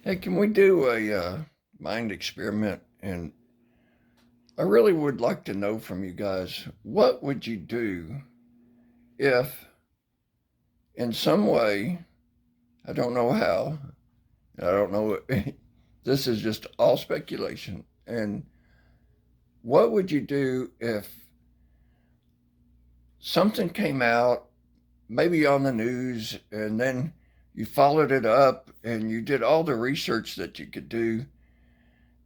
Hey, can we do a mind experiment? And I really would like to know from you guys, what would you do if, in some way, I don't know how, I don't know, this is just all speculation. And what would you do if something came out, maybe on the news, and then you followed it up and you did all the research that you could do?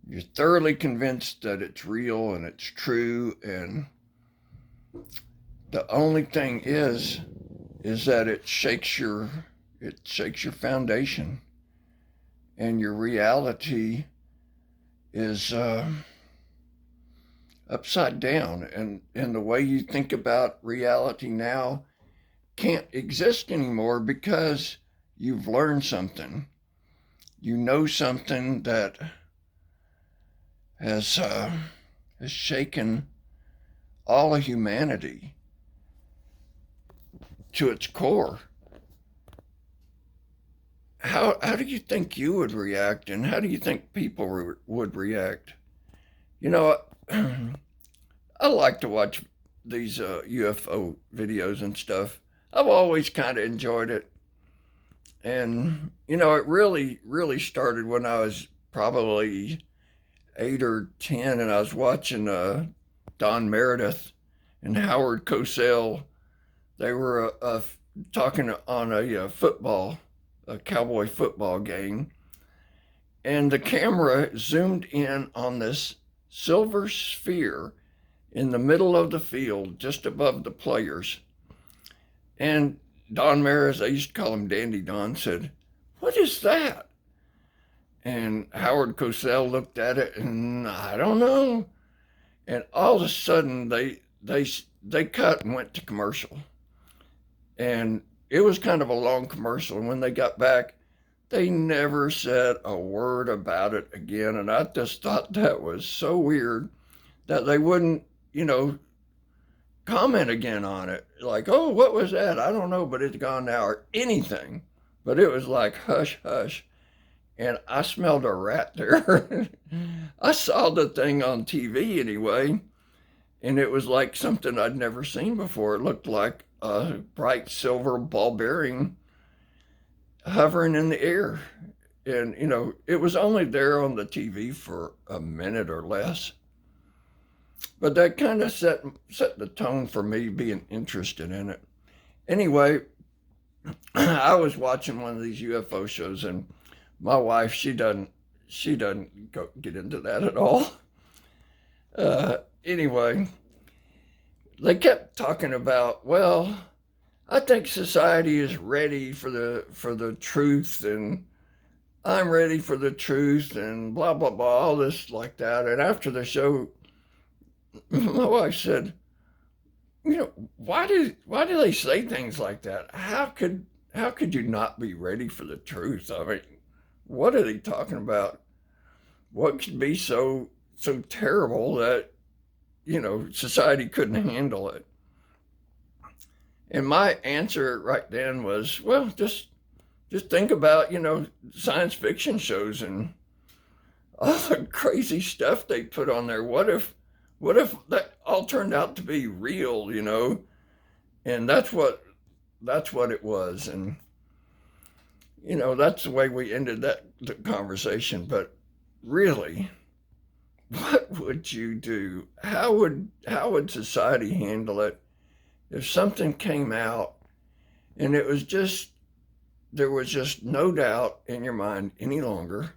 You're thoroughly convinced that it's real and it's true, and the only thing is that it shakes your foundation, and your reality is upside down, and the way you think about reality now can't exist anymore because you've learned something. You know something that has has shaken all of humanity to its core. How do you think you would react, and how do you think people would react? You know, I like to watch these UFO videos and stuff. I've always kind of enjoyed it, and it really started when I was probably 8 or 10, and I was watching Don Meredith and Howard Cosell. They were talking on a football, a cowboy football game, and the camera zoomed in on this silver sphere in the middle of the field, just above the players. And Don Maris, I used to call him Dandy Don, said, "What is that?" And Howard Cosell looked at it, and I don't know. And all of a sudden, they cut and went to commercial, and it was kind of a long commercial. And when they got back, they never said a word about it again. And I just thought that was so weird that they wouldn't, you know, comment again on it. Like, oh, what was that? I don't know, but it's gone now, or anything. But it was like hush, hush. And I smelled a rat there. I saw the thing on TV anyway, and it was like something I'd never seen before. It looked like a bright silver ball bearing hovering in the air. And, it was only there on the TV for a minute or less. But that kind of set the tone for me being interested in it. Anyway, I was watching one of these UFO shows, and my wife, she doesn't get into that at all. Anyway, they kept talking about, well, I think society is ready for the truth, and I'm ready for the truth, and blah blah blah, all this like that. And after the show, my wife said, why do they say things like that? How could you not be ready for the truth? I mean, what are they talking about? What could be so terrible that society couldn't handle it? And my answer right then was, well, just think about science fiction shows and all the crazy stuff they put on there. What if that all turned out to be real? And that's what it was. And that's the way we ended that the conversation. But really, what would you do? How would society handle it if something came out and there was just no doubt in your mind any longer,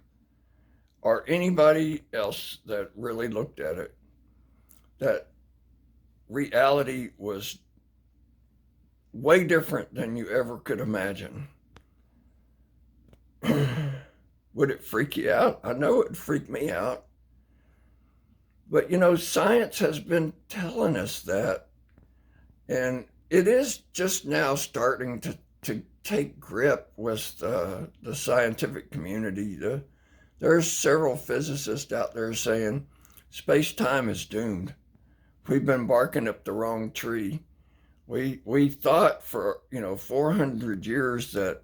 or anybody else that really looked at it, that reality was way different than you ever could imagine? Would it freak you out? I know it would freak me out. But science has been telling us that, and it is just now starting to take grip with the scientific community. There's several physicists out there saying space time is doomed. We've been barking up the wrong tree. We thought for 400 years that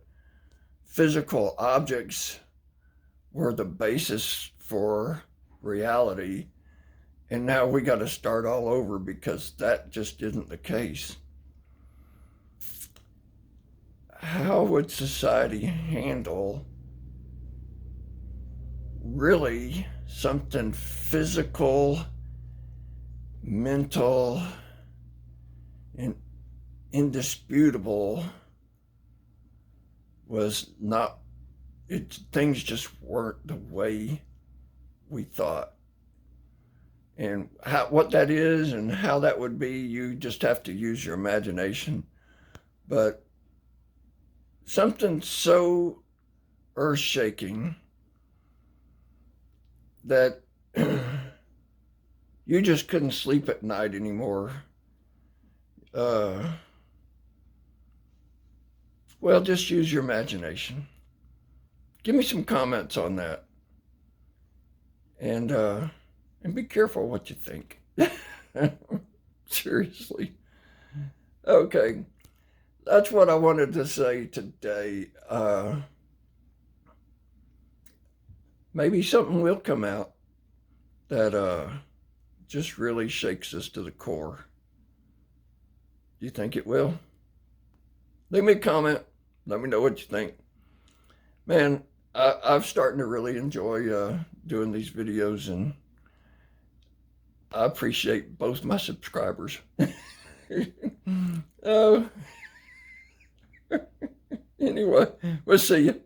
physical objects were the basis for reality, and now we got to start all over because that just isn't the case. How would society handle really something physical, mental, and indisputable was not, things just weren't the way we thought. And what that is and how that would be, you just have to use your imagination. But something so earth-shaking that you just couldn't sleep at night anymore. Well, just use your imagination. Give me some comments on that. And be careful what you think. Seriously. Okay. That's what I wanted to say today. Maybe something will come out that just really shakes us to the core. Do you think it will? Leave me a comment. Let me know what you think. Man, I'm starting to really enjoy doing these videos, and I appreciate both my subscribers. Anyway, we'll see you.